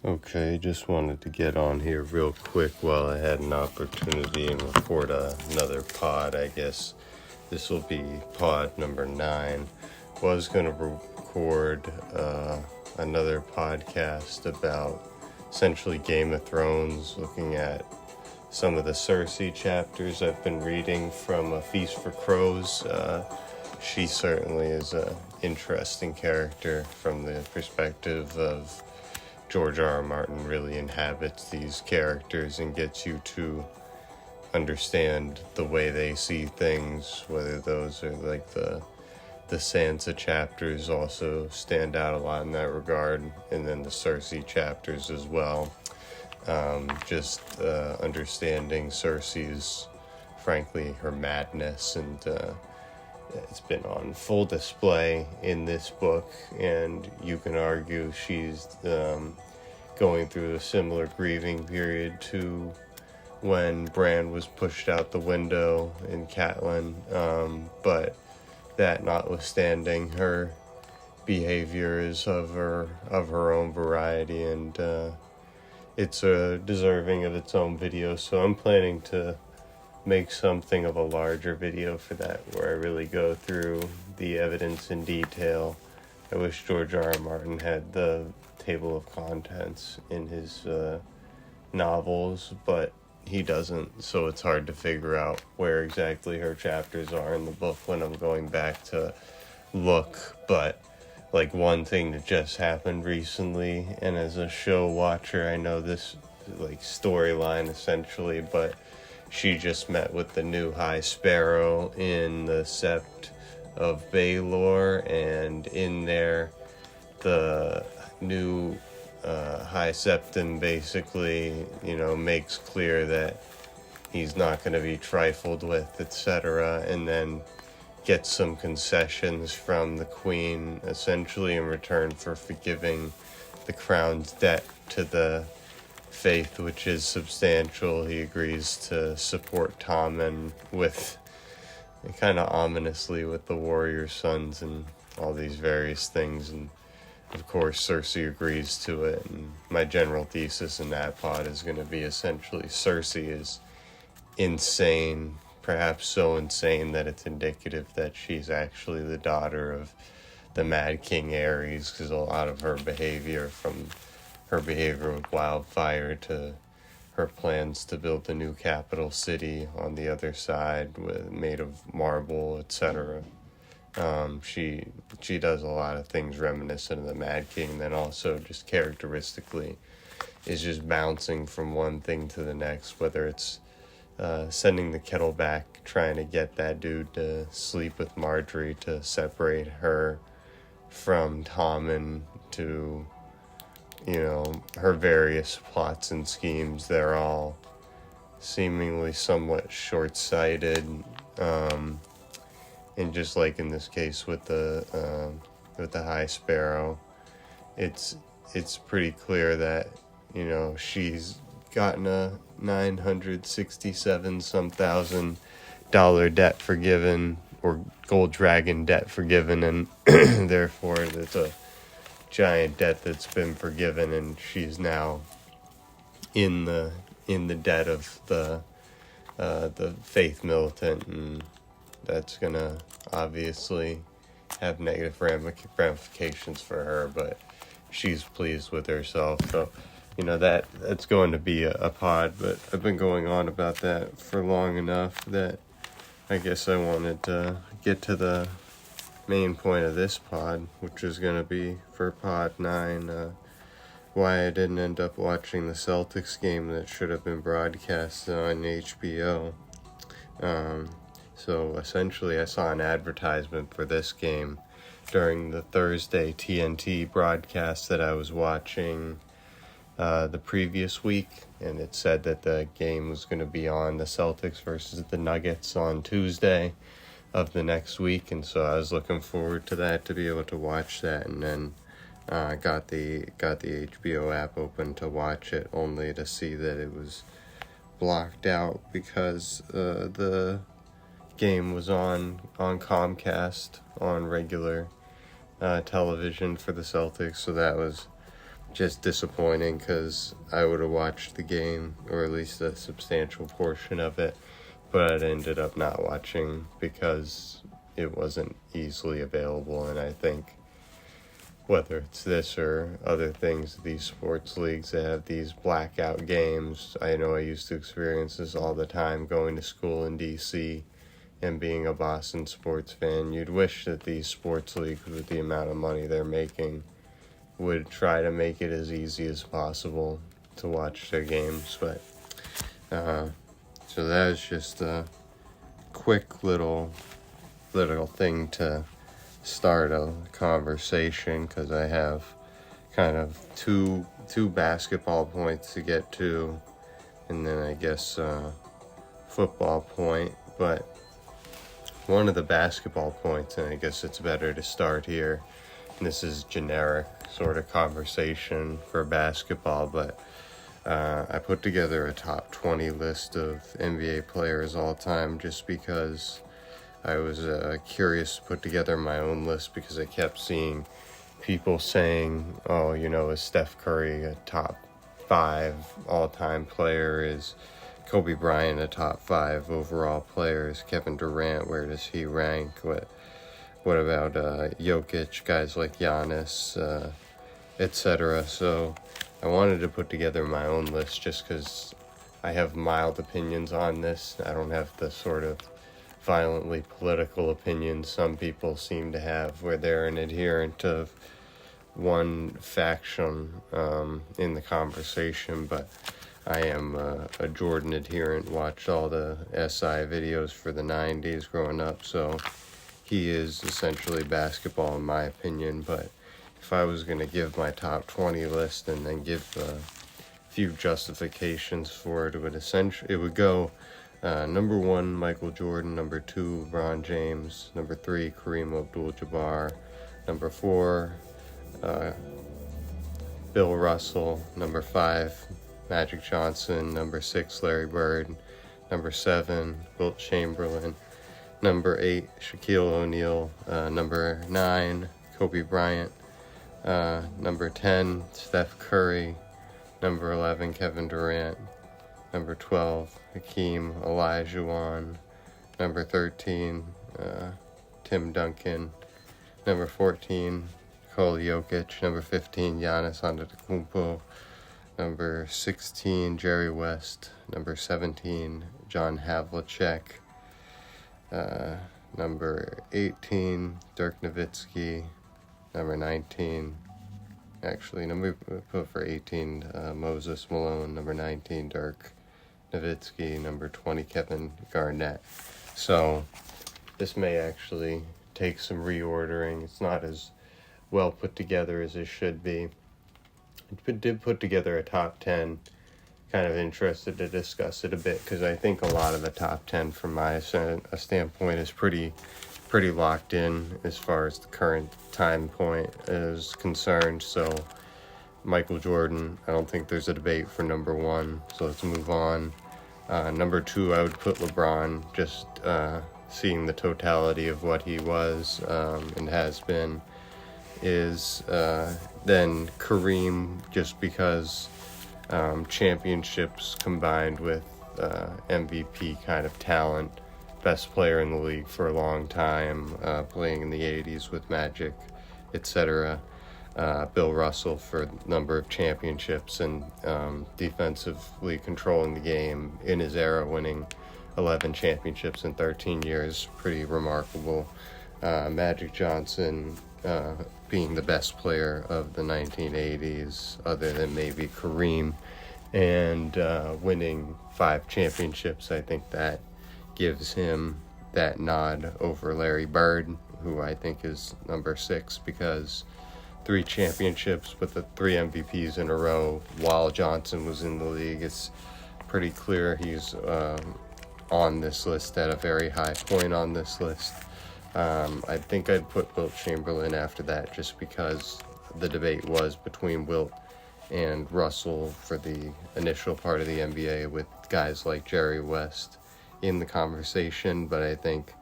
Okay, just wanted to get on here real quick while I had an opportunity and record another pod. I guess this will be pod number 9. Was going to record another podcast about essentially Game of Thrones, looking at some of the Cersei chapters I've been reading from A Feast for Crows. She certainly is an interesting character from the perspective of George R.R. Martin really inhabits these characters and gets you to understand the way they see things, whether those are like the Sansa chapters also stand out a lot in that regard, and then the Cersei chapters as well. Understanding Cersei's, frankly, her madness, and it's been on full display in this book, and you can argue she's going through a similar grieving period to when Bran was pushed out the window in Catelyn, but that notwithstanding, her behavior is of her own variety, and it's deserving of its own video. So I'm planning to make something of a larger video for that, where I really go through the evidence in detail. I wish George R.R. Martin had the table of contents in his novels, but he doesn't, so it's hard to figure out where exactly her chapters are in the book when I'm going back to look. But like, one thing that just happened recently, and as a show watcher I know this like storyline essentially, but she just met with the new High Sparrow in the Sept of Baelor, and in there, the new High Septon basically, makes clear that he's not going to be trifled with, etc., and then gets some concessions from the Queen, essentially in return for forgiving the crown's debt to the faith, which is substantial. He agrees to support Tommen with, kind of ominously, with the warrior sons and all these various things, and of course Cersei agrees to it. And my general thesis in that pod is going to be essentially Cersei is insane, perhaps so insane that it's indicative that she's actually the daughter of the Mad King Aerys, because a lot of her behavior, from her behavior with Wildfire to her plans to build a new capital city on the other side made of marble, etc. She does a lot of things reminiscent of the Mad King, then also just characteristically is just bouncing from one thing to the next, whether it's sending the kettle back, trying to get that dude to sleep with Marjorie to separate her from Tommen, to her various plots and schemes. They're all seemingly somewhat short-sighted, and just like in this case with the High Sparrow, it's pretty clear that she's gotten a $967 some thousand debt forgiven, or gold dragon debt forgiven, and therefore there's a giant debt that's been forgiven, and she's now in the debt of the faith militant, and that's gonna obviously have negative ramifications for her, but she's pleased with herself. So that's going to be a pod, but I've been going on about that for long enough that I guess I wanted to get to the main point of this pod, which is going to be for pod 9, why I didn't end up watching the Celtics game that should have been broadcast on HBO. So essentially I saw an advertisement for this game during the Thursday TNT broadcast that I was watching the previous week, and it said that the game was going to be on, the Celtics versus the Nuggets, on Tuesday of the next week, and so I was looking forward to that, to be able to watch that, and then got the HBO app open to watch it, only to see that it was blocked out because the game was on Comcast on regular television for the Celtics, so that was just disappointing because I would have watched the game, or at least a substantial portion of it, but I ended up not watching because it wasn't easily available. And I think whether it's this or other things, these sports leagues that have these blackout games, I know I used to experience this all the time going to school in DC and being a Boston sports fan. You'd wish that these sports leagues, with the amount of money they're making, would try to make it as easy as possible to watch their games. But so that was just a quick little thing to start a conversation, because I have kind of two basketball points to get to, and then I guess football point. But one of the basketball points, and I guess it's better to start here, and this is generic sort of conversation for basketball, but I put together a top 20 list of NBA players all time just because I was curious to put together my own list, because I kept seeing people saying, oh, is Steph Curry a top 5 all-time player? Is Kobe Bryant a top 5 overall player? Is Kevin Durant, where does he rank? What about Jokic, guys like Giannis, etc.? So I wanted to put together my own list just because I have mild opinions on this. I don't have the sort of violently political opinions some people seem to have, where they're an adherent of one faction in the conversation. But I am a Jordan adherent, watched all the SI videos for the 90s growing up, so he is essentially basketball in my opinion. But if I was going to give my top 20 list and then give a few justifications for it, it would go number 1, Michael Jordan; number 2, LeBron James; number 3, Kareem Abdul-Jabbar; number 4, Bill Russell; number 5, Magic Johnson; number 6, Larry Bird; number 7, Wilt Chamberlain; number 8, Shaquille O'Neal; number 9, Kobe Bryant; number 10, Steph Curry; number 11, Kevin Durant; number 12, Hakeem Olajuwon; number 13, Tim Duncan; number 14, Nikola Jokic; number 15, Giannis Antetokounmpo; number 16, Jerry West; number 17, John Havlicek; number 18, Dirk Nowitzki; number 19, number put for 18, Moses Malone; number 19, Dirk Nowitzki; number 20, Kevin Garnett. So this may actually take some reordering. It's not as well put together as it should be. It did put together a top 10. Kind of interested to discuss it a bit, because I think a lot of the top 10 from my standpoint is pretty locked in as far as the current time point is concerned. So Michael Jordan, I don't think there's a debate for number 1, so let's move on. Number 2, I would put LeBron, just seeing the totality of what he was and has been. Is then Kareem, just because championships combined with MVP kind of talent, best player in the league for a long time, playing in the 80s with Magic, etc. Bill Russell for a number of championships and defensively controlling the game in his era, winning 11 championships in 13 years, pretty remarkable. Magic Johnson being the best player of the 1980s, other than maybe Kareem, and winning 5 championships. I think that gives him that nod over Larry Bird, who I think is number 6, because 3 championships with the 3 MVPs in a row while Johnson was in the league. It's pretty clear he's on this list at a very high point on this list. I think I'd put Wilt Chamberlain after that, just because the debate was between Wilt and Russell for the initial part of the NBA, with guys like Jerry West in the conversation. But I think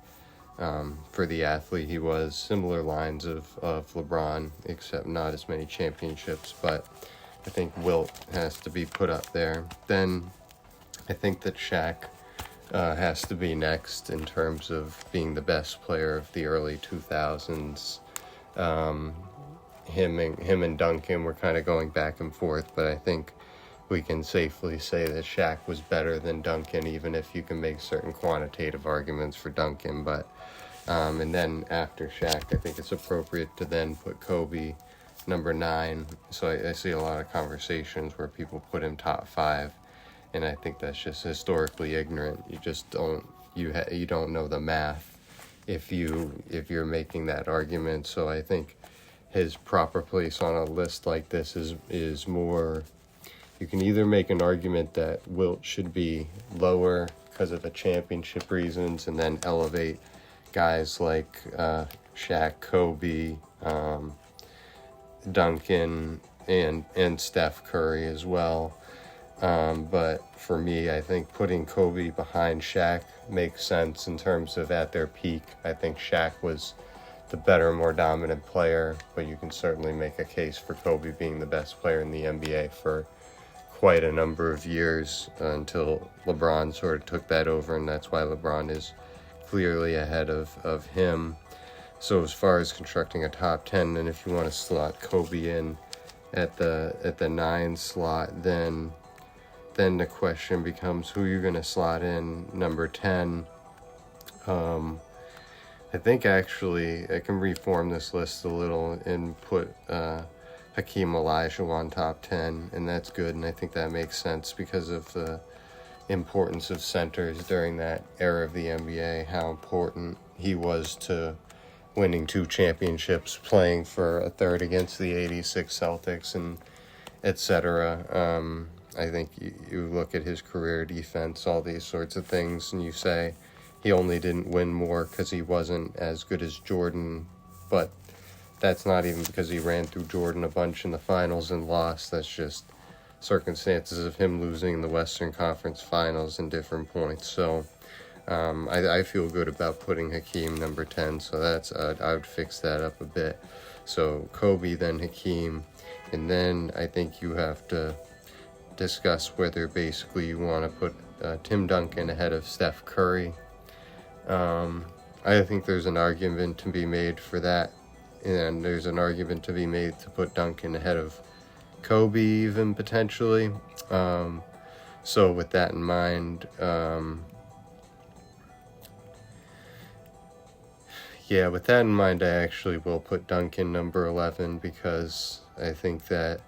for the athlete, he was similar lines of LeBron, except not as many championships. But I think Wilt has to be put up there. Then I think that Shaq has to be next in terms of being the best player of the early 2000s. Him and Duncan were kind of going back and forth, but I think we can safely say that Shaq was better than Duncan, even if you can make certain quantitative arguments for Duncan. But and then after Shaq, I think it's appropriate to then put Kobe number 9. So I see a lot of conversations where people put him top 5, and I think that's just historically ignorant. You just don't you don't know the math if you're making that argument. So I think his proper place on a list like this is more. You can either make an argument that Wilt should be lower because of the championship reasons, and then elevate guys like Shaq, Kobe, Duncan, and Steph Curry as well. But for me, I think putting Kobe behind Shaq makes sense in terms of at their peak. I think Shaq was the better, more dominant player, but you can certainly make a case for Kobe being the best player in the NBA for quite a number of years until LeBron sort of took that over, and that's why LeBron is clearly ahead of him. So as far as constructing a top 10, and if you want to slot Kobe in at the 9 slot, then the question becomes who you're going to slot in number 10. I think actually I can reform this list a little and put Hakeem Olajuwon top 10, and that's good, and I think that makes sense because of the importance of centers during that era of the NBA, how important he was to winning 2 championships, playing for a third against the 86 Celtics, and etc. I think you look at his career defense, all these sorts of things, and you say he only didn't win more because he wasn't as good as Jordan, but that's not even because he ran through Jordan a bunch in the finals and lost. That's just circumstances of him losing the Western Conference Finals in different points. So I feel good about putting Hakeem number 10, so that's I would fix that up a bit. So Kobe, then Hakeem, and then I think you have to discuss whether basically you want to put Tim Duncan ahead of Steph Curry. I think there's an argument to be made for that, and there's an argument to be made to put Duncan ahead of Kobe even potentially. So with that in mind, I actually will put Duncan number 11, because I think that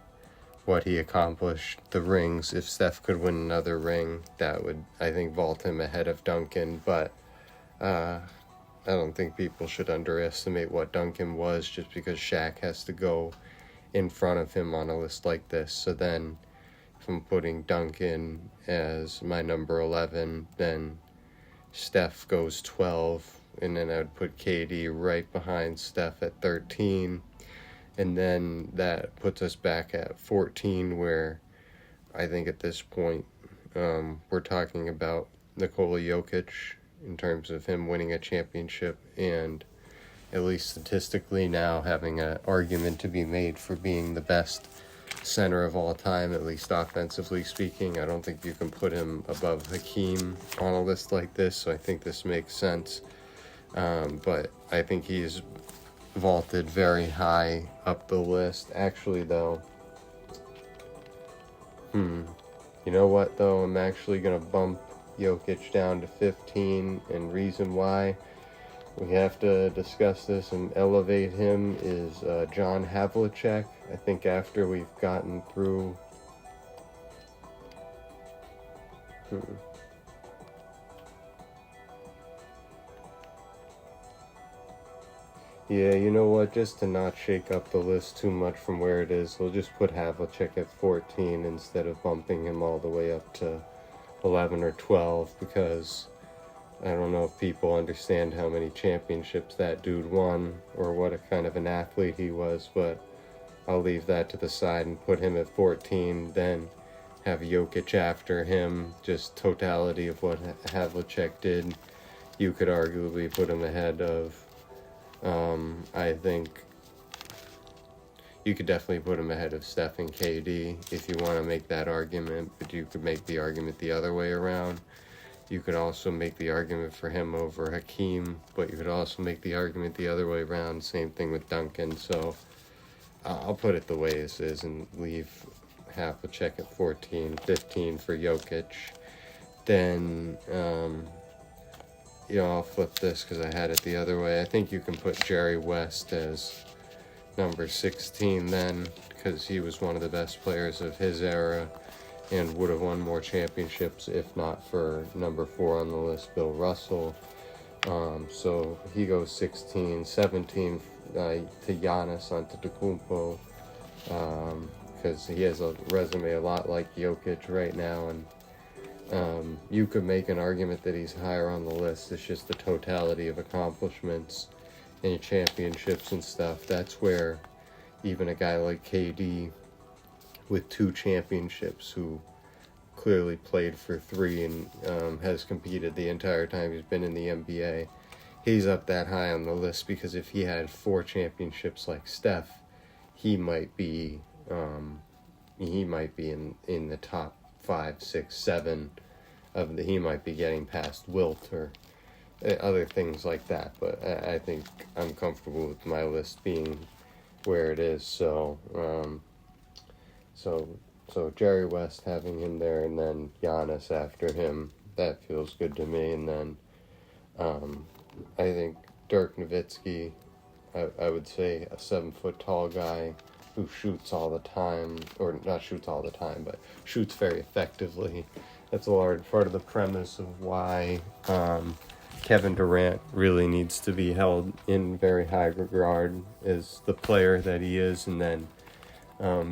what he accomplished, the rings, if Steph could win another ring, that would, I think, vault him ahead of Duncan. But I don't think people should underestimate what Duncan was just because Shaq has to go in front of him on a list like this. So then if I'm putting Duncan as my number 11, then Steph goes 12, and then I would put KD right behind Steph at 13, and then that puts us back at 14, where I think at this point we're talking about Nikola Jokic in terms of him winning a championship, and at least statistically now having an argument to be made for being the best center of all time, at least offensively speaking. I don't think you can put him above Hakeem on a list like this, so I think this makes sense. But I think he's vaulted very high up the list. Actually, though, you know what, though? I'm actually going to bump Jokic down to 15, and reason why we have to discuss this and elevate him is John Havlicek. I think after we've gotten through yeah, you know what, just to not shake up the list too much from where it is, we'll just put Havlicek at 14 instead of bumping him all the way up to 11 or 12, because I don't know if people understand how many championships that dude won or what a kind of an athlete he was, but I'll leave that to the side and put him at 14, then have Jokic after him. Just totality of what Havlicek did, you could arguably put him ahead of, I think you could definitely put him ahead of Steph and KD if you want to make that argument, but you could make the argument the other way around. You could also make the argument for him over Hakeem, but you could also make the argument the other way around. Same thing with Duncan. So I'll put it the way this is and leave Havlicek at 14, 15 for Jokic. Then, I'll flip this because I had it the other way. I think you can put Jerry West as number 16 then, because he was one of the best players of his era and would have won more championships if not for number 4 on the list, Bill Russell. So he goes 16, 17 to Giannis Antetokounmpo, because he has a resume a lot like Jokic right now, and you could make an argument that he's higher on the list. It's just the totality of accomplishments and championships and stuff. That's where even a guy like KD with 2 championships, who clearly played for 3 and has competed the entire time he's been in the NBA, he's up that high on the list, because if he had 4 championships like Steph, he might be in the top 5, 6, 7 of he might be getting past Wilt or other things like that. But I think I'm comfortable with my list being where it is. So Jerry West, having him there, and then Giannis after him, that feels good to me. And then I think Dirk Nowitzki, I would say a 7-foot tall guy who shoots all the time, or not shoots all the time, but shoots very effectively. That's a large part of the premise of why Kevin Durant really needs to be held in very high regard as the player that he is. And then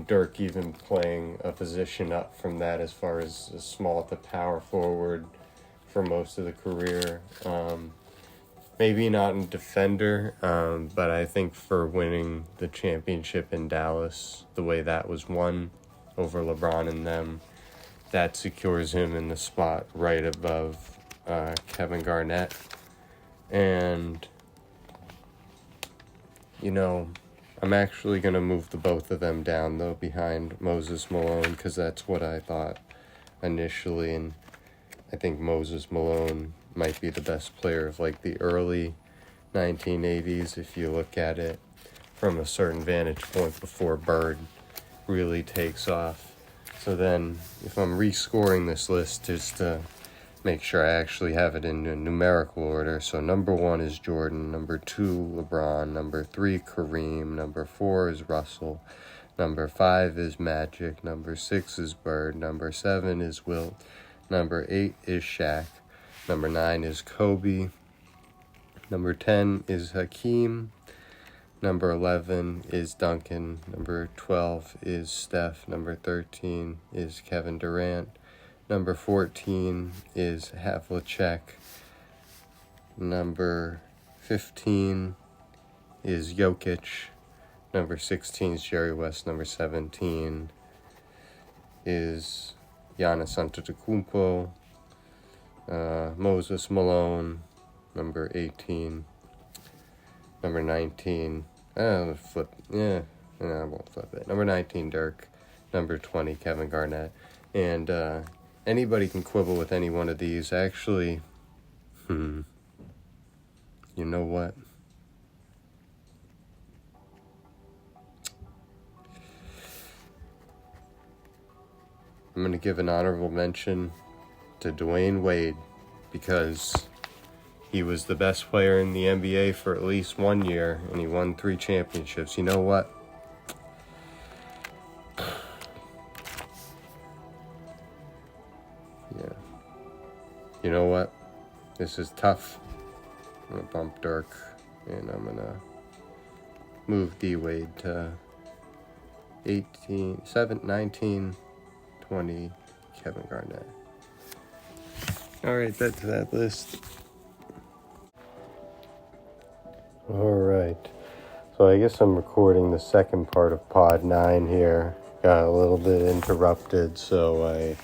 Dirk even playing a position up from that as far as a small to power forward for most of the career. Maybe not in defender, but I think for winning the championship in Dallas, the way that was won over LeBron and them, that secures him in the spot right above Kevin Garnett. And, I'm actually going to move the both of them down, though, behind Moses Malone, because that's what I thought initially. And I think Moses Malone might be the best player of, the early 1980s, if you look at it from a certain vantage point before Bird really takes off. So then, if I'm rescoring this list, just to make sure I actually have it in a numerical order. So number 1 is Jordan, number 2 LeBron, number 3 Kareem, number 4 is Russell, number 5 is Magic, number 6 is Bird, number 7 is Wilt, number 8 is Shaq, number 9 is Kobe, number 10 is Hakeem, number 11 is Duncan, number 12 is Steph, number 13 is Kevin Durant, number 14 is Havlicek, number 15 is Jokic, number 16 is Jerry West, number 17 is Giannis Antetokounmpo, Moses Malone, number 18, number 19, I won't flip it. Number 19, Dirk. Number 20, Kevin Garnett. And anybody can quibble with any one of these. Actually, you know what? I'm going to give an honorable mention to Dwayne Wade, because he was the best player in the NBA for at least 1 year, and he won 3 championships. You know what? Yeah. You know what? This is tough. I'm going to bump Dirk, and I'm going to move D-Wade to 19, 20, Kevin Garnett. All right, that's that list. All right. So I guess I'm recording the second part of Pod9 here. Got a little bit interrupted, so I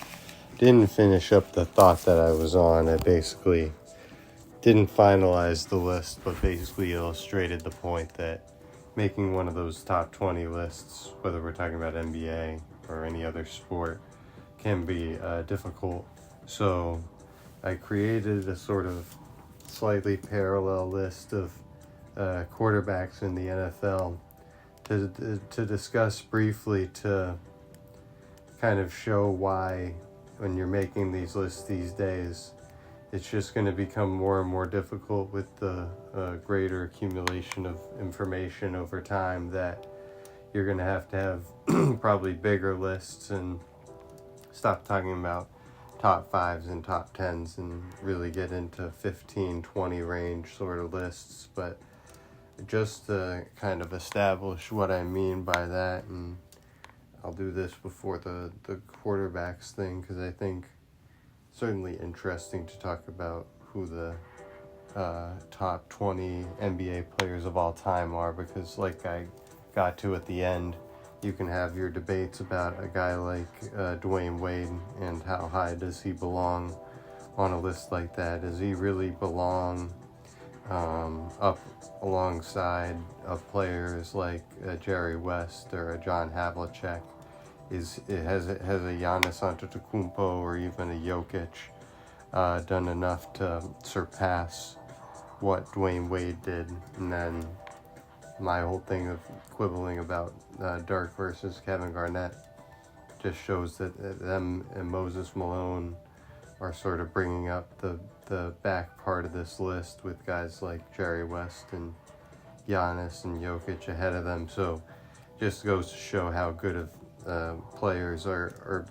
didn't finish up the thought that I was on. I basically didn't finalize the list, but basically illustrated the point that making one of those top 20 lists, whether we're talking about NBA or any other sport, can be difficult. So I created a sort of slightly parallel list of quarterbacks in the NFL to discuss briefly, to kind of show why when you're making these lists these days, it's just going to become more and more difficult with the greater accumulation of information over time, that you're going to have probably bigger lists and stop talking about top 5s and top 10s and really get into 15, 20 range sort of lists. But just to kind of establish what I mean by that, and I'll do this before the quarterbacks thing, because I think it's certainly interesting to talk about who the top 20 NBA players of all time are, because like I got to at the end, you can have your debates about a guy like Dwayne Wade and how high does he belong on a list like that. Does he really belong up alongside of players like Jerry West or a John Havlicek? Has a Giannis Antetokounmpo or even a Jokic done enough to surpass what Dwayne Wade did? And then my whole thing of quibbling about Dirk versus Kevin Garnett just shows that them and Moses Malone are sort of bringing up the back part of this list with guys like Jerry West and Giannis and Jokic ahead of them. So just goes to show how good of players are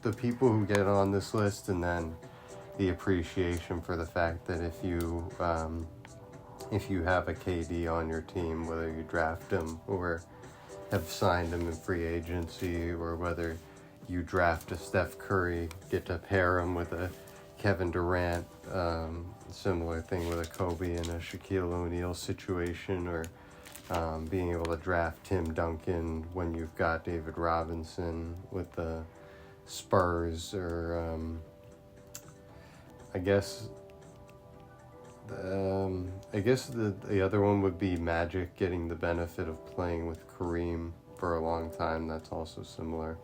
the people who get on this list, and then the appreciation for the fact that if you have a KD on your team, whether you draft him or have signed him in free agency, or whether you draft a Steph Curry, get to pair him with a Kevin Durant, similar thing with a Kobe and a Shaquille O'Neal situation, or being able to draft Tim Duncan when you've got David Robinson with the Spurs, or I guess the other one would be Magic getting the benefit of playing with Kareem for a long time. That's also similar.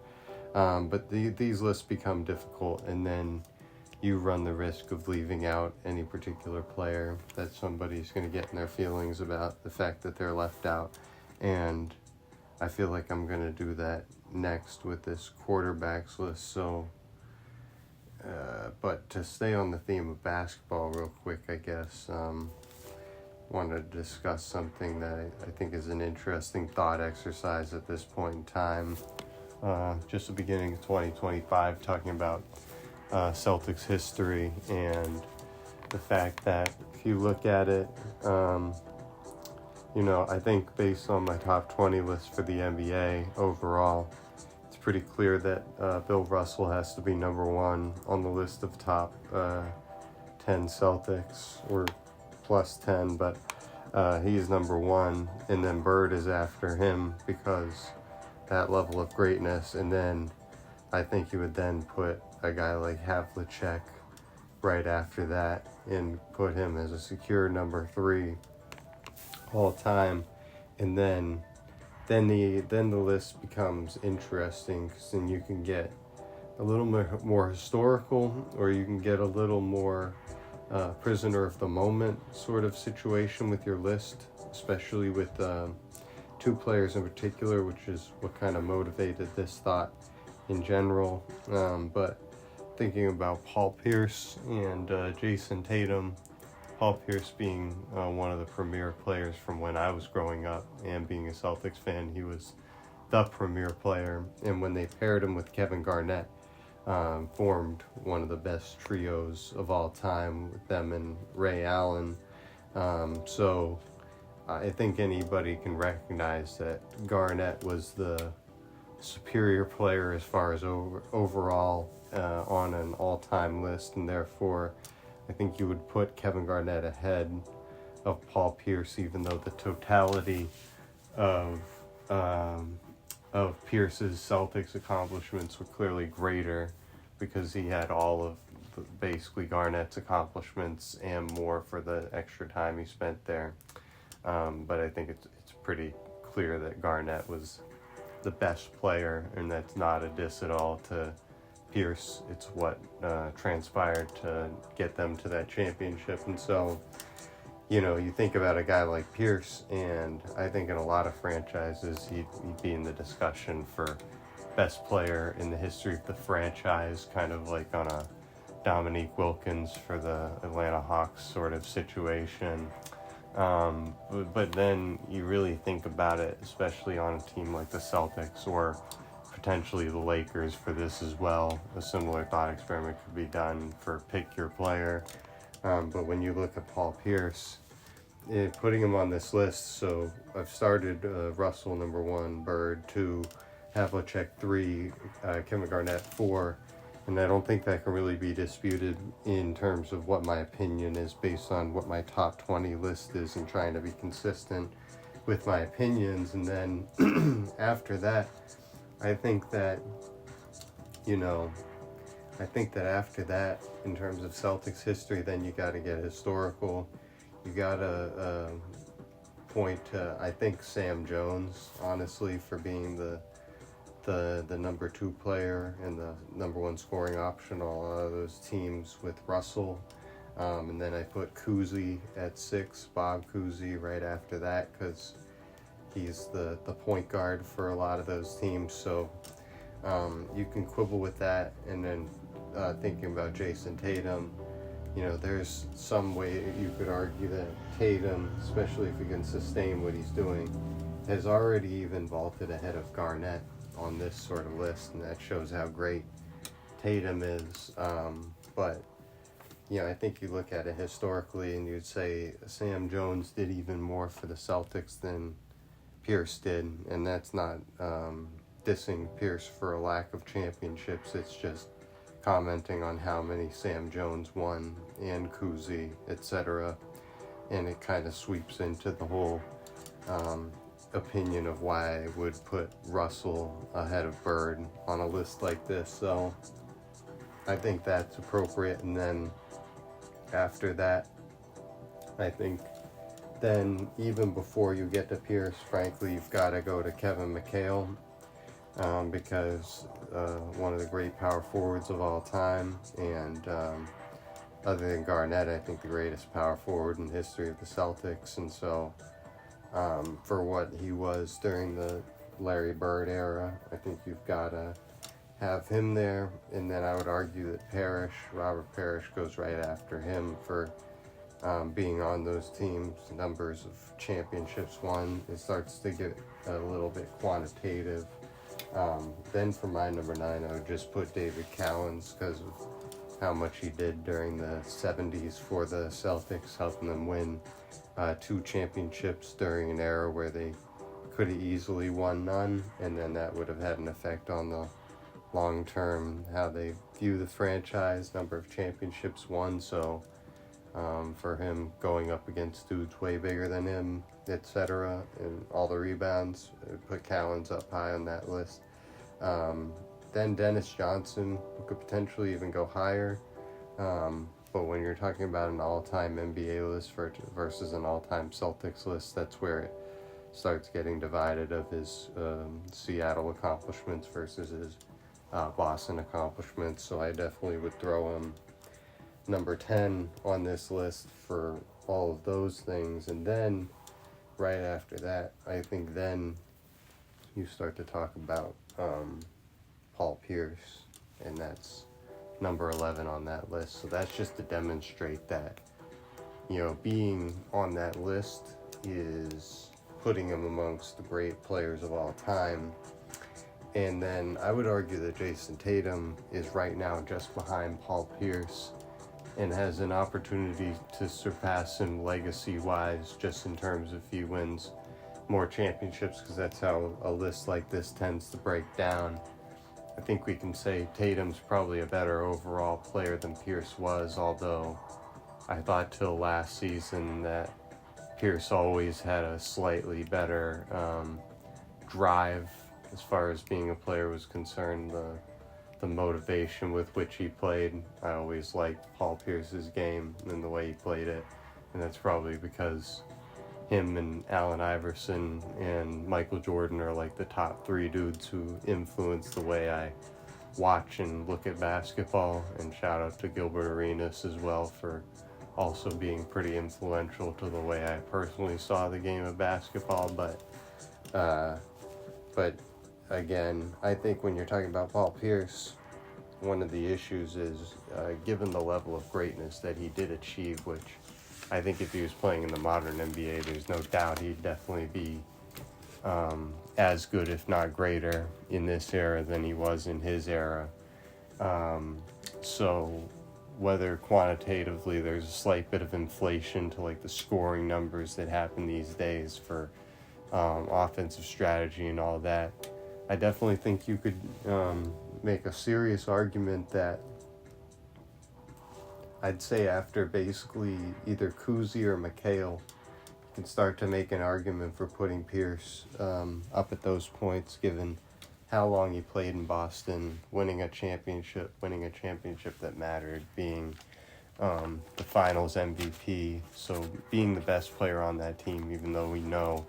But these lists become difficult, and then you run the risk of leaving out any particular player that somebody's going to get in their feelings about the fact that they're left out. And I feel like I'm going to do that next with this quarterbacks list. So, but to stay on the theme of basketball real quick, I guess, wanted to discuss something that I think is an interesting thought exercise at this point in time. Just the beginning of 2025, talking about Celtics history, and the fact that if you look at it, I think based on my top 20 list for the NBA overall, it's pretty clear that Bill Russell has to be number one on the list of top 10 Celtics, or plus 10, but he's number one, and then Bird is after him because that level of greatness. And then I think you would then put a guy like Havlicek right after that and put him as a secure number 3 all time. And then the list becomes interesting, because then you can get a little more historical, or you can get a little more prisoner of the moment sort of situation with your list, especially with two players in particular, which is what kind of motivated this thought in general. But thinking about Paul Pierce and Jason Tatum, Paul Pierce being one of the premier players from when I was growing up, and being a Celtics fan, he was the premier player. And when they paired him with Kevin Garnett, formed one of the best trios of all time with them and Ray Allen. So I think anybody can recognize that Garnett was the superior player as far as overall on an all-time list, and therefore I think you would put Kevin Garnett ahead of Paul Pierce, even though the totality of Pierce's Celtics accomplishments were clearly greater, because he had all of basically Garnett's accomplishments and more for the extra time he spent there. But I think it's pretty clear that Garnett was the best player, and that's not a diss at all to Pierce. It's what transpired to get them to that championship. And so, you think about a guy like Pierce, and I think in a lot of franchises he'd be in the discussion for best player in the history of the franchise, kind of like on a Dominique Wilkins for the Atlanta Hawks sort of situation. But then you really think about it, especially on a team like the Celtics or potentially the Lakers for this as well. A similar thought experiment could be done for pick your player. But when you look at Paul Pierce, putting him on this list, so I've started Russell number 1, Bird 2, Havlicek 3, Kevin Garnett 4, and I don't think that can really be disputed in terms of what my opinion is based on what my top 20 list is and trying to be consistent with my opinions. And then after that, I think that after that, in terms of Celtics history, then you got to get historical. You got to point to, I think, Sam Jones, honestly, for being the number 2 player and the number 1 scoring option on all of those teams with Russell. And then I put Cousy at 6, Bob Cousy right after that, because he's the point guard for a lot of those teams. So you can quibble with that. And then thinking about Jason Tatum, there's some way you could argue that Tatum, especially if he can sustain what he's doing, has already even vaulted ahead of Garnett on this sort of list, and that shows how great Tatum is. But I think you look at it historically and you'd say Sam Jones did even more for the Celtics than Pierce did, and that's not dissing Pierce for a lack of championships. It's just commenting on how many Sam Jones won, and Cousy, etc. And it kind of sweeps into the whole opinion of why I would put Russell ahead of Bird on a list like this. So I think that's appropriate. And then after that, I think then even before you get to Pierce, frankly, you've got to go to Kevin McHale, because one of the great power forwards of all time, and other than Garnett, I think the greatest power forward in the history of the Celtics. And so for what he was during the Larry Bird era, I think you've got to have him there. And then I would argue that Robert Parrish goes right after him for being on those teams, numbers of championships won. It starts to get a little bit quantitative. Then for my number 9, I would just put David Cowens, because of how much he did during the 70s for the Celtics, helping them win 2 championships during an era where they could have easily won none, and then that would have had an effect on the long term, how they view the franchise, number of championships won. So for him going up against dudes way bigger than him, etc., and all the rebounds, put Cowens up high on that list. Then Dennis Johnson, who could potentially even go higher. But when you're talking about an all-time NBA list versus an all-time Celtics list, that's where it starts getting divided, of his Seattle accomplishments versus his Boston accomplishments. So I definitely would throw him number 10 on this list for all of those things. And then right after that, I think then you start to talk about Paul Pierce, and that's number 11 on that list. So that's just to demonstrate that, being on that list is putting him amongst the great players of all time. And then I would argue that Jason Tatum is right now just behind Paul Pierce and has an opportunity to surpass him legacy-wise, just in terms of if he wins more championships, because that's how a list like this tends to break down. I think we can say Tatum's probably a better overall player than Pierce was, although I thought till last season that Pierce always had a slightly better drive as far as being a player was concerned. The motivation with which he played, I always liked Paul Pierce's game and the way he played it, and that's probably because him and Allen Iverson and Michael Jordan are like the top 3 dudes who influence the way I watch and look at basketball. And shout out to Gilbert Arenas as well for also being pretty influential to the way I personally saw the game of basketball. But again, I think when you're talking about Paul Pierce, one of the issues is given the level of greatness that he did achieve, which I think if he was playing in the modern NBA, there's no doubt he'd definitely be as good, if not greater, in this era than he was in his era. So whether quantitatively there's a slight bit of inflation to like the scoring numbers that happen these days for offensive strategy and all that, I definitely think you could make a serious argument that I'd say after basically either Kuzi or McHale, you can start to make an argument for putting Pierce up at those points, given how long he played in Boston, winning a championship that mattered, being the finals MVP, so being the best player on that team, even though we know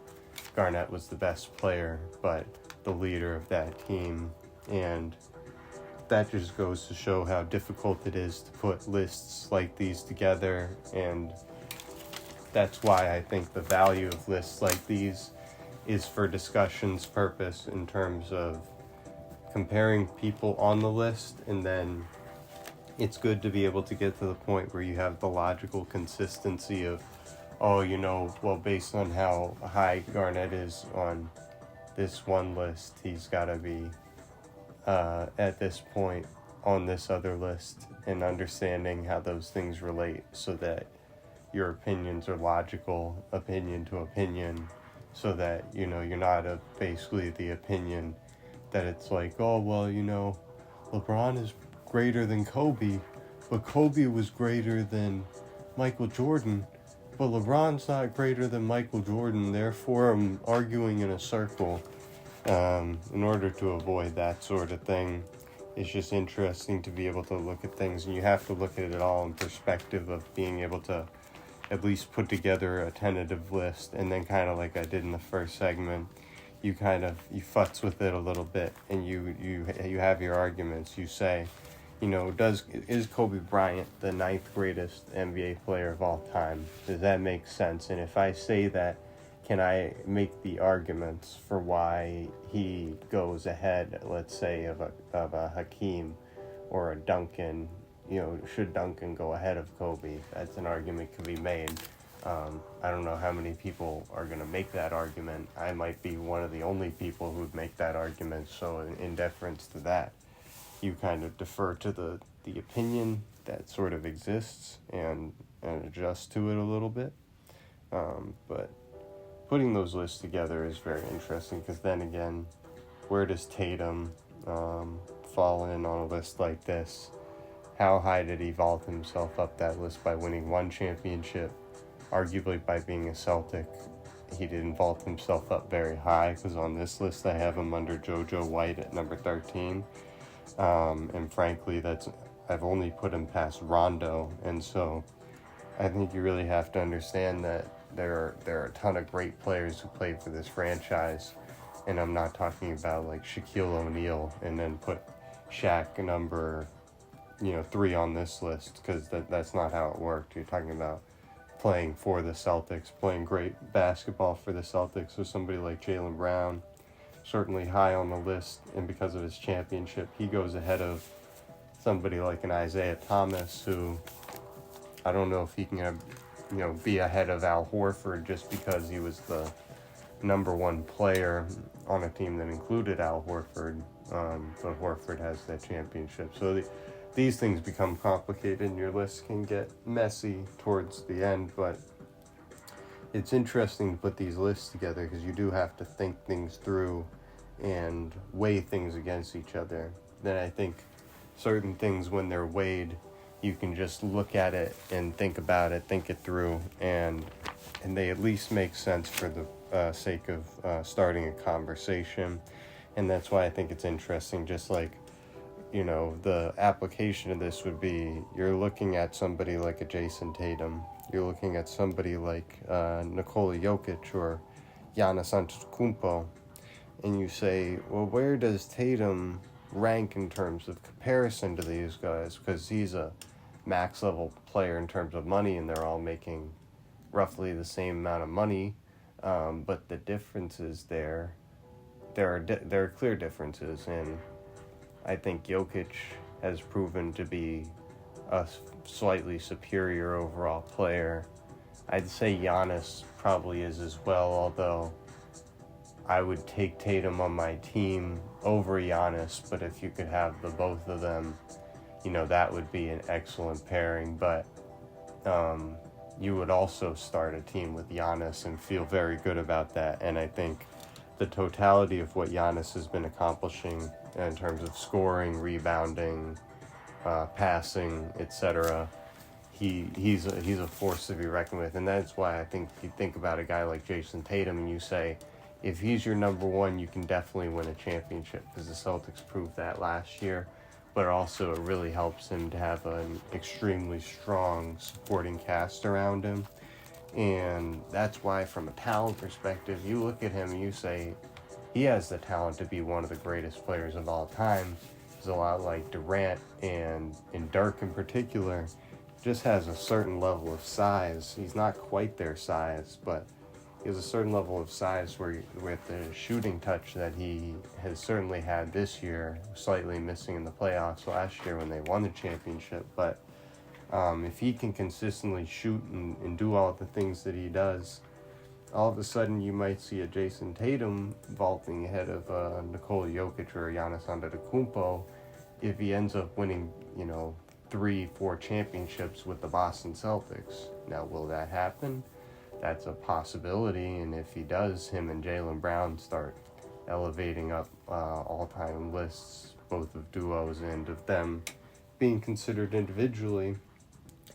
Garnett was the best player, but the leader of that team. And that just goes to show how difficult it is to put lists like these together, and that's why I think the value of lists like these is for discussion's purpose in terms of comparing people on the list, and then it's good to be able to get to the point where you have the logical consistency of, based on how high Garnett is on this one list, he's got to be at this point on this other list, and understanding how those things relate so that your opinions are logical, opinion to opinion, so that, you're not basically the opinion that it's like, LeBron is greater than Kobe, but Kobe was greater than Michael Jordan, but LeBron's not greater than Michael Jordan, therefore I'm arguing in a circle. In order to avoid that sort of thing, it's just interesting to be able to look at things, and you have to look at it all in perspective of being able to at least put together a tentative list, and then kind of like I did in the first segment, you futz with it a little bit, and you have your arguments. You say, is Kobe Bryant the 9th greatest NBA player of all time? Does that make sense? And if I say that, can I make the arguments for why he goes ahead, let's say, of a Hakeem or a Duncan? Should Duncan go ahead of Kobe? That's an argument can be made. I don't know how many people are going to make that argument. I might be one of the only people who would make that argument. So in deference to that, you kind of defer to the opinion that sort of exists and adjust to it a little bit. But putting those lists together is very interesting, because then again, where does Tatum fall in on a list like this? How high did he vault himself up that list by winning one championship? Arguably by being a Celtic, he didn't vault himself up very high, because on this list I have him under JoJo White at number 13. And frankly, I've only put him past Rondo, and so I think you really have to understand that there are a ton of great players who played for this franchise, and I'm not talking about like Shaquille O'Neal and then put Shaq number 3 on this list, because that's not how it worked. You're talking about playing for the Celtics, playing great basketball for the Celtics. So somebody like Jaylen Brown, certainly high on the list, and because of his championship, he goes ahead of somebody like an Isaiah Thomas, who I don't know if he can be ahead of Al Horford just because he was the number 1 player on a team that included Al Horford, but Horford has that championship. So these things become complicated, and your list can get messy towards the end, but it's interesting to put these lists together, because you do have to think things through and weigh things against each other. Then I think certain things, when they're weighed, you can just look at it and think about it, think it through, and they at least make sense for the sake of starting a conversation. And that's why I think it's interesting, just like, the application of this would be, you're looking at somebody like a Jason Tatum, you're looking at somebody like Nikola Jokic or Giannis Antetokounmpo, and you say, well, where does Tatum rank in terms of comparison to these guys? Because he's a max level player in terms of money, and they're all making roughly the same amount of money. But the differences there are clear differences, and I think Jokic has proven to be a slightly superior overall player. I'd say Giannis probably is as well, although I would take Tatum on my team over Giannis, but if you could have the both of them, that would be an excellent pairing. But you would also start a team with Giannis and feel very good about that. And I think the totality of what Giannis has been accomplishing in terms of scoring, rebounding, passing, etc., he's a force to be reckoned with. And that's why I think you think about a guy like Jason Tatum and you say, if he's your number one, you can definitely win a championship, because the Celtics proved that last year. But also it really helps him to have an extremely strong supporting cast around him. And that's why, from a talent perspective, you look at him and you say, he has the talent to be one of the greatest players of all time. He's a lot like Durant, and Dirk in particular, just has a certain level of size. He's not quite their size, but he has a certain level of size where, with the shooting touch that he has certainly had this year, slightly missing in the playoffs last year when they won the championship. But if he can consistently shoot and do all the things that he does, all of a sudden you might see a Jason Tatum vaulting ahead of Nikola Jokic or Giannis Antetokounmpo if he ends up winning, 3-4 championships with the Boston Celtics. Now, will that happen? That's a possibility, and if he does, him and Jaylen Brown start elevating up all-time lists, both of duos and of them being considered individually.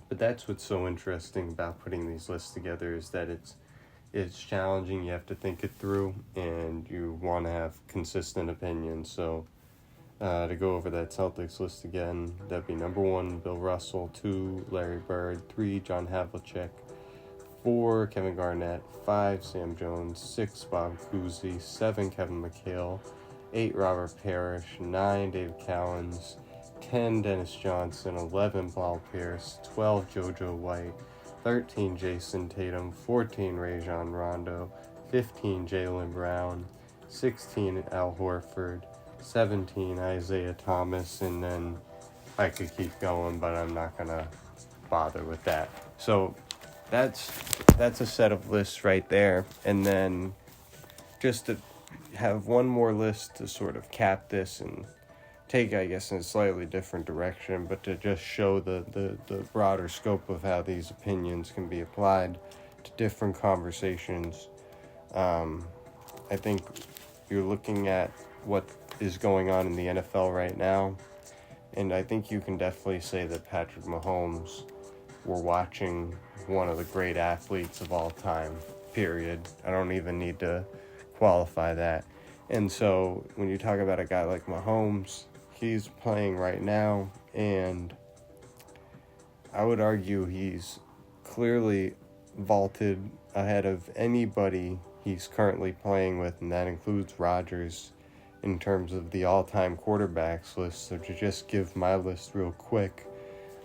But that's what's so interesting about putting these lists together, is that it's challenging. You have to think it through, and you want to have consistent opinions. So to go over that Celtics list again, that'd be number 1, Bill Russell; 2, Larry Bird; 3, John Havlicek; 4, Kevin Garnett; 5, Sam Jones; 6, Bob Cousy; 7, Kevin McHale; 8, Robert Parrish; 9, David Cowens; 10, Dennis Johnson; 11, Paul Pierce; 12, JoJo White; 13, Jason Tatum; 14, Rajon Rondo; 15, Jaylen Brown; 16, Al Horford; 17, Isaiah Thomas, and then I could keep going, but I'm not gonna bother with that. So that's a set of lists right there. And then just to have one more list to sort of cap this and take, I guess, in a slightly different direction, but to just show the broader scope of how these opinions can be applied to different conversations. I think you're looking at what is going on in the NFL right now, and I think you can definitely say that Patrick Mahomes, we're watching one of the great athletes of all time, period. I don't even need to qualify that. And so when you talk about a guy like Mahomes, he's playing right now, and I would argue he's clearly vaulted ahead of anybody he's currently playing with, and that includes Rodgers in terms of the all-time quarterbacks list. So to just give my list real quick,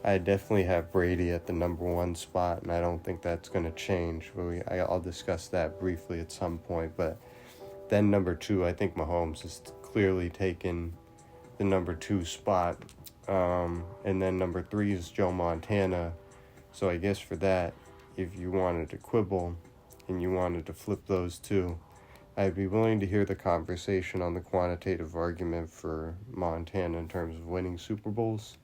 I definitely have Brady at the number 1 spot, and I don't think that's going to change. But I'll discuss that briefly at some point. But then number 2, I think Mahomes has clearly taken the number 2 spot. And then number 3 is Joe Montana. So I guess for that, if you wanted to quibble and you wanted to flip those two, I'd be willing to hear the conversation on the quantitative argument for Montana in terms of winning Super Bowls.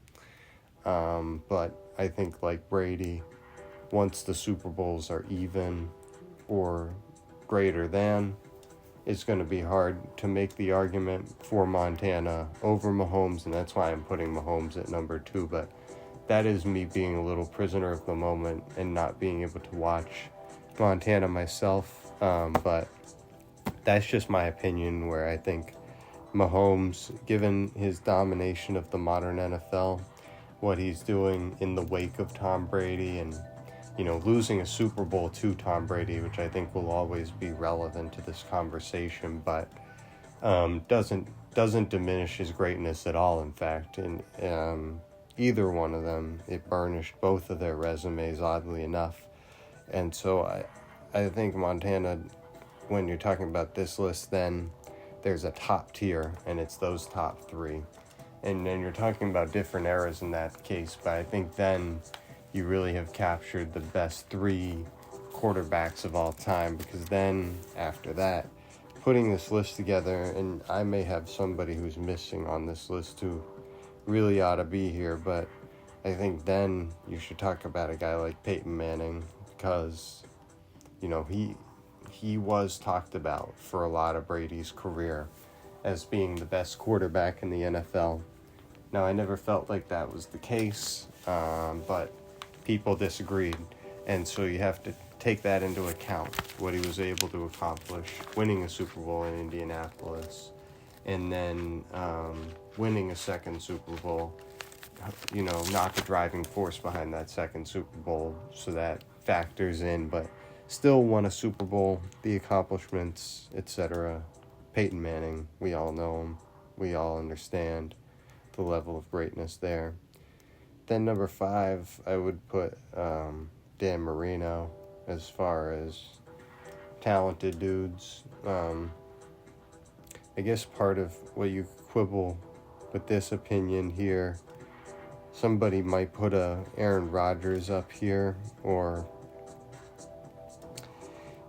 But I think, like Brady, once the Super Bowls are even or greater than, it's going to be hard to make the argument for Montana over Mahomes, and that's why I'm putting Mahomes at number 2. But that is me being a little prisoner of the moment and not being able to watch Montana myself. But that's just my opinion, where I think Mahomes, given his domination of the modern NFL, what he's doing in the wake of Tom Brady, and losing a Super Bowl to Tom Brady, which I think will always be relevant to this conversation, but doesn't diminish his greatness at all. In fact, in either one of them, it burnished both of their resumes, oddly enough. And so I think Montana, when you're talking about this list, then there's a top tier, and it's those top three. And then you're talking about different eras in that case, but I think then you really have captured the best three quarterbacks of all time, because then after that, putting this list together, and I may have somebody who's missing on this list who really ought to be here, but I think then you should talk about a guy like Peyton Manning, because he was talked about for a lot of Brady's career as being the best quarterback in the NFL. Now, I never felt like that was the case, but people disagreed, and so you have to take that into account, what he was able to accomplish, winning a Super Bowl in Indianapolis, and then winning a second Super Bowl, not the driving force behind that second Super Bowl, so that factors in, but still won a Super Bowl, the accomplishments, etc. Peyton Manning, we all know him, we all understand the level of greatness there. Then number 5, I would put Dan Marino as far as talented dudes. I guess part of what you quibble with this opinion here, somebody might put Aaron Rodgers up here, or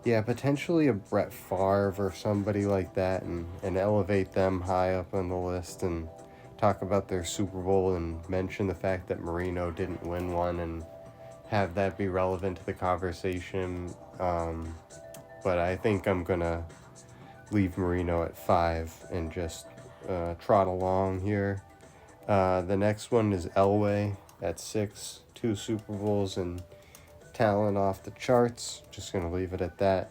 potentially a Brett Favre or somebody like that, and elevate them high up on the list and talk about their Super Bowl and mention the fact that Marino didn't win one and have that be relevant to the conversation. But I think I'm going to leave Marino at 5 and just trot along here. The next one is Elway at 6, 2 Super Bowls and talent off the charts. Just going to leave it at that.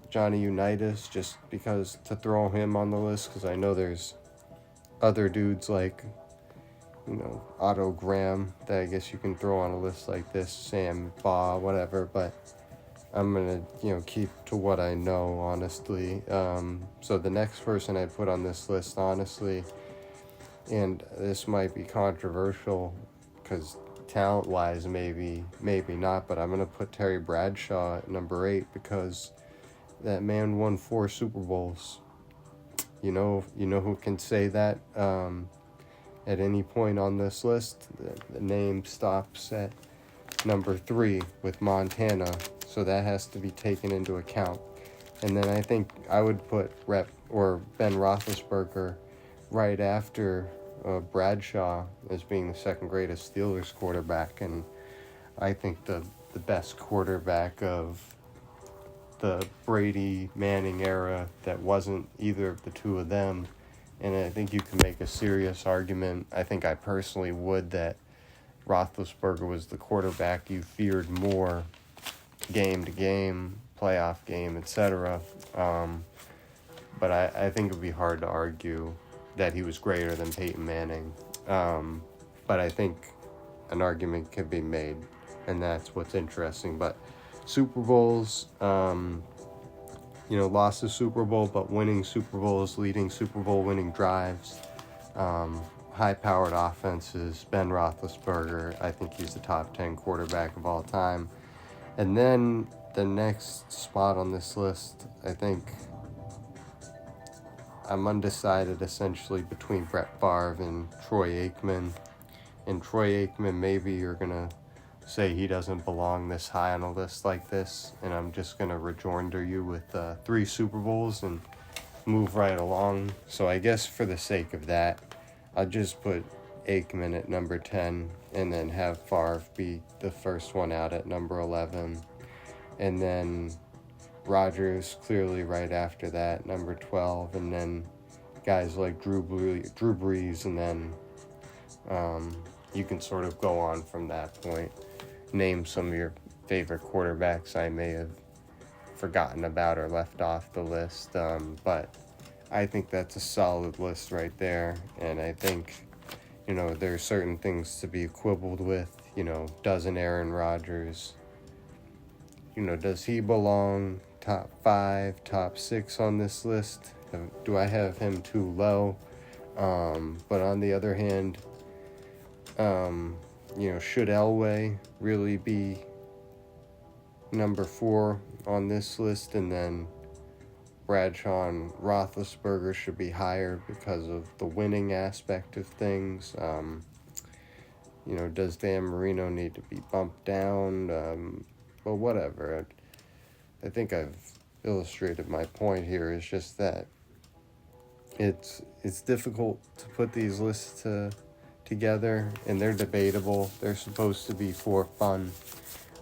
Johnny Unitas, just because to throw him on the list, because I know there's other dudes like, Otto Graham that I guess you can throw on a list like this, Sam Baugh, whatever, but I'm going to, keep to what I know, honestly. So the next person I put on this list, honestly, and this might be controversial because talent-wise, maybe not, but I'm going to put Terry Bradshaw at number 8 because that man won 4 Super Bowls. You know who can say that at any point on this list? The name stops at number 3 with Montana, so that has to be taken into account. And then I think I would put Ben Roethlisberger right after Bradshaw as being the second greatest Steelers quarterback, and I think the best quarterback of the Brady-Manning era that wasn't either of the two of them. And I think you can make a serious argument, I think I personally would, that Roethlisberger was the quarterback you feared more game to game, playoff game, etc. But I think it would be hard to argue that he was greater than Peyton Manning. But I think an argument can be made, and that's what's interesting. But Super Bowls, lost the Super Bowl, but winning Super Bowls, leading Super Bowl winning drives, high-powered offenses, Ben Roethlisberger, I think he's the top 10 quarterback of all time. And then the next spot on this list, I think I'm undecided essentially between Brett Favre and Troy Aikman. And Troy Aikman, maybe you're going to say he doesn't belong this high on a list like this, and I'm just going to rejoinder you with 3 Super Bowls and move right along. So I guess for the sake of that, I'll just put Aikman at number 10 and then have Favre be the first one out at number 11. And then Rodgers clearly right after that, number 12, and then guys like Drew Brees, and then you can sort of go on from that point. Name some of your favorite quarterbacks I may have forgotten about or left off the list, but I think that's a solid list right there, and I think, there are certain things to be quibbled with, doesn't Aaron Rodgers does he belong top 5, top 6 on this list? Do I have him too low? But on the other hand, should Elway really be number 4 on this list, and then Bradshaw and Roethlisberger should be higher because of the winning aspect of things? Does Dan Marino need to be bumped down? Well, whatever. I think I've illustrated my point here. Is just that it's difficult to put these lists together, and they're debatable. They're supposed to be for fun,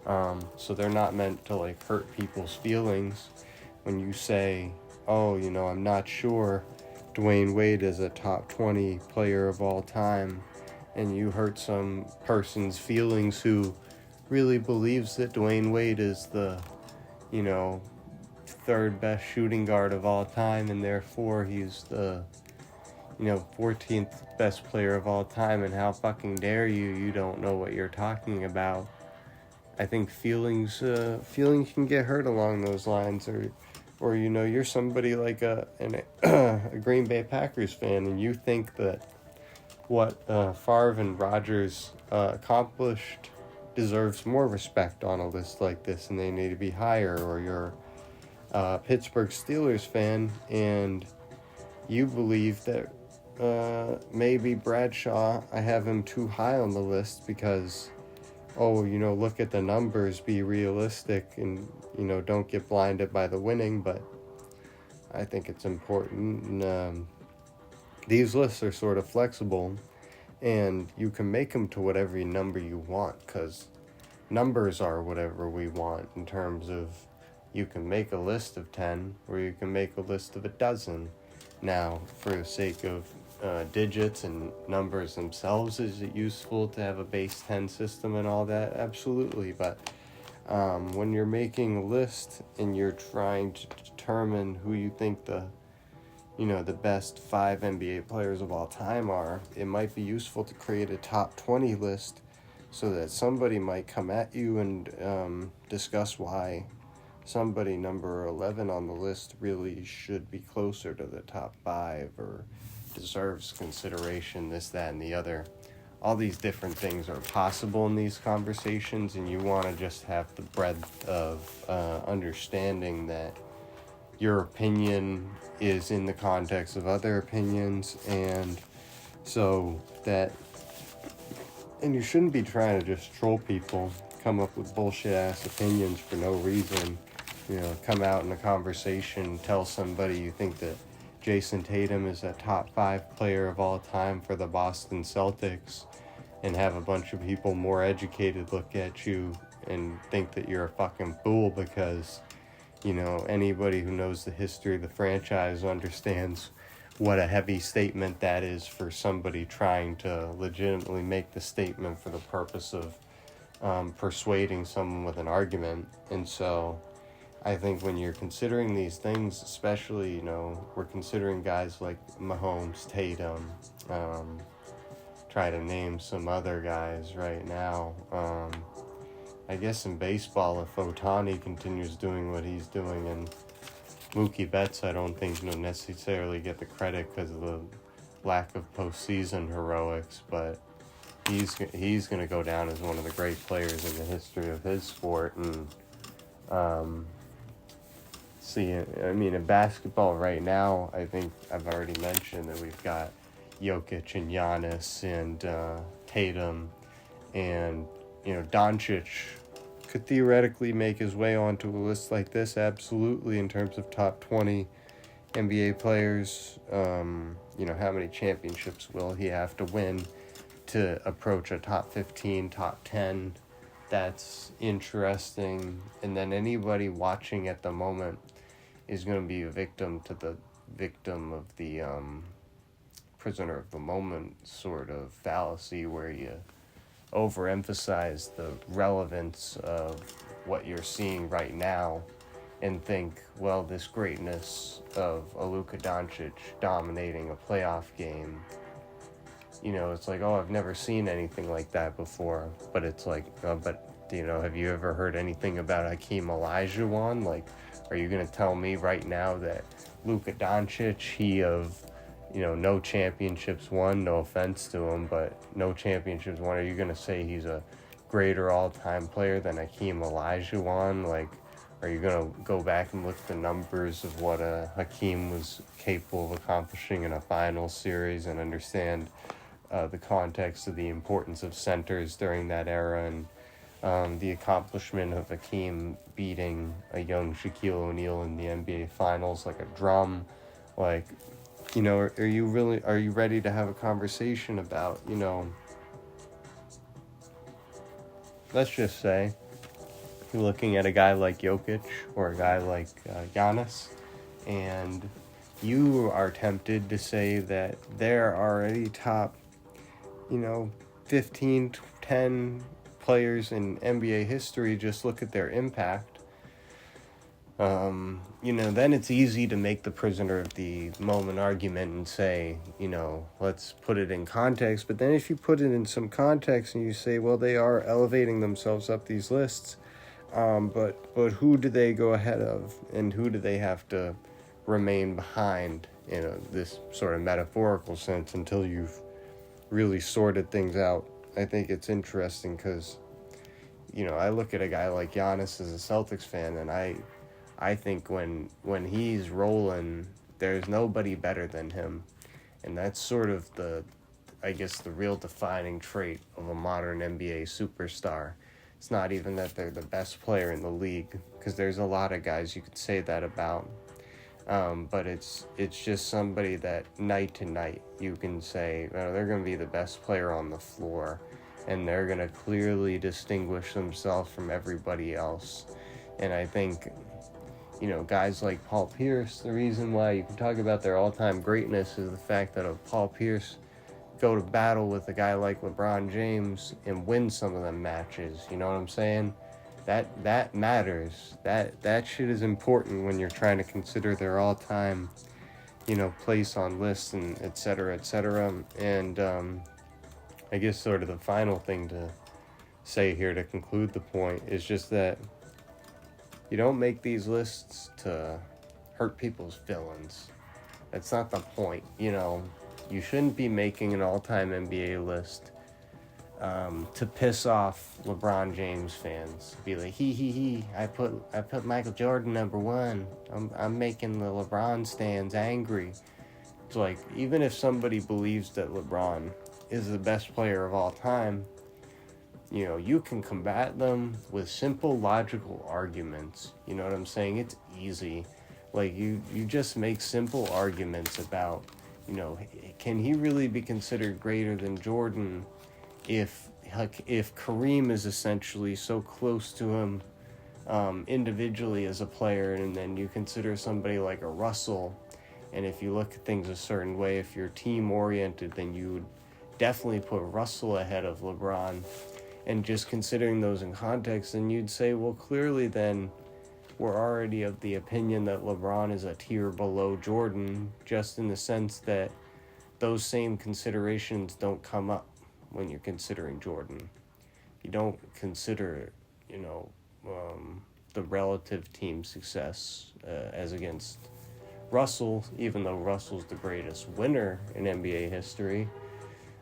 so they're not meant to hurt people's feelings. When you say, I'm not sure Dwayne Wade is a top 20 player of all time, and you hurt some person's feelings who really believes that Dwayne Wade is the, 3rd best shooting guard of all time, and therefore he's the, 14th best player of all time, and how fucking dare you don't know what you're talking about. I think feelings can get hurt along those lines, or you're somebody like a Green Bay Packers fan, and you think that what Favre and Rodgers accomplished deserves more respect on a list like this, and they need to be higher. Or you're a Pittsburgh Steelers fan, and you believe that maybe Bradshaw, I have him too high on the list because, look at the numbers, be realistic, and, don't get blinded by the winning. But I think it's important. And, these lists are sort of flexible, and you can make them to whatever number you want, because numbers are whatever we want in terms of you can make a list of 10 or you can make a list of a dozen. Now, for the sake of digits and numbers themselves, is it useful to have a base 10 system and all that? Absolutely. But when you're making a list and you're trying to determine who you think the best 5 NBA players of all time are, it might be useful to create a top 20 list so that somebody might come at you and discuss why somebody number 11 on the list really should be closer to the top 5 or deserves consideration, this, that, and the other. All these different things are possible in these conversations, and you want to just have the breadth of understanding that your opinion is in the context of other opinions, and so that, and you shouldn't be trying to just troll people, come up with bullshit ass opinions for no reason. Come out in a conversation, tell somebody you think that Jason Tatum is a top 5 player of all time for the Boston Celtics, and have a bunch of people more educated look at you and think that you're a fucking fool because anybody who knows the history of the franchise understands what a heavy statement that is for somebody trying to legitimately make the statement for the purpose of persuading someone with an argument. And so I think when you're considering these things, especially, we're considering guys like Mahomes, Tatum, try to name some other guys right now. I guess in baseball, if Ohtani continues doing what he's doing, and Mookie Betts, I don't think necessarily get the credit because of the lack of postseason heroics, but he's going to go down as one of the great players in the history of his sport. And in basketball right now, I think I've already mentioned that we've got Jokic and Giannis and Tatum, and Doncic could theoretically make his way onto a list like this, absolutely, in terms of top 20 NBA players. How many championships will he have to win to approach a top 15, top 10? That's interesting. And then anybody watching at the moment is going to be a victim of the prisoner of the moment sort of fallacy, where you overemphasize the relevance of what you're seeing right now and think, well, this greatness of a Luka Doncic dominating a playoff game, it's like, oh, I've never seen anything like that before. But it's like, but Have you ever heard anything about Hakeem Olajuwon? Like, are you going to tell me right now that Luka Doncic, he of, no championships won, no offense to him, but no championships won, are you going to say he's a greater all-time player than Hakeem Olajuwon? Like, are you going to go back and look at the numbers of what Hakeem was capable of accomplishing in a finals series and understand the context of the importance of centers during that era and the accomplishment of Hakeem beating a young Shaquille O'Neal in the NBA Finals like a drum? Like, are you ready to have a conversation about, let's just say, you're looking at a guy like Jokic or a guy like Giannis, and you are tempted to say that they're already top, 15, 10 players in NBA history. Just look at their impact. Then it's easy to make the prisoner of the moment argument and say, let's put it in context. But then if you put it in some context and you say, well, they are elevating themselves up these lists, but who do they go ahead of, and who do they have to remain behind in this sort of metaphorical sense until you've really sorted things out? I think it's interesting because, I look at a guy like Giannis as a Celtics fan, and I think when he's rolling, there's nobody better than him. And that's sort of the real defining trait of a modern NBA superstar. It's not even that they're the best player in the league, because there's a lot of guys you could say that about. But it's just somebody that night to night you can say, they're going to be the best player on the floor, and they're going to clearly distinguish themselves from everybody else. And I think, guys like Paul Pierce, the reason why you can talk about their all-time greatness is the fact that if Paul Pierce go to battle with a guy like LeBron James and win some of them matches, you know what I'm saying? That matters. That shit is important when you're trying to consider their all-time, place on lists and et cetera, et cetera. And I guess sort of the final thing to say here to conclude the point is just that you don't make these lists to hurt people's feelings. That's not the point. You shouldn't be making an all-time NBA list to piss off LeBron James fans. Be like, I put Michael Jordan number one. I'm making the LeBron stans angry. It's like, even if somebody believes that LeBron is the best player of all time, you can combat them with simple logical arguments. You know what I'm saying? It's easy. Like, you just make simple arguments about, can he really be considered greater than Jordan if Kareem is essentially so close to him individually as a player, and then you consider somebody like a Russell, and if you look at things a certain way, if you're team-oriented, then you would definitely put Russell ahead of LeBron. And just considering those in context, then you'd say, well, clearly then we're already of the opinion that LeBron is a tier below Jordan, just in the sense that those same considerations don't come up when you're considering Jordan. You don't consider, the relative team success as against Russell, even though Russell's the greatest winner in NBA history.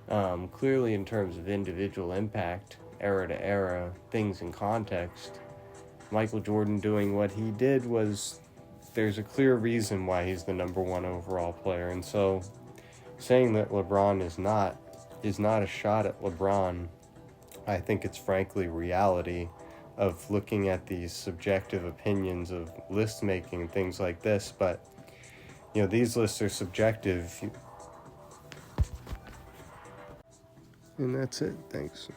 Clearly, in terms of individual impact, era to era, things in context, Michael Jordan doing what he did there's a clear reason why he's the number one overall player. And so saying that LeBron is not a shot at LeBron, I think it's frankly reality of looking at these subjective opinions of list making and things like this. But these lists are subjective, and that's it. Thanks.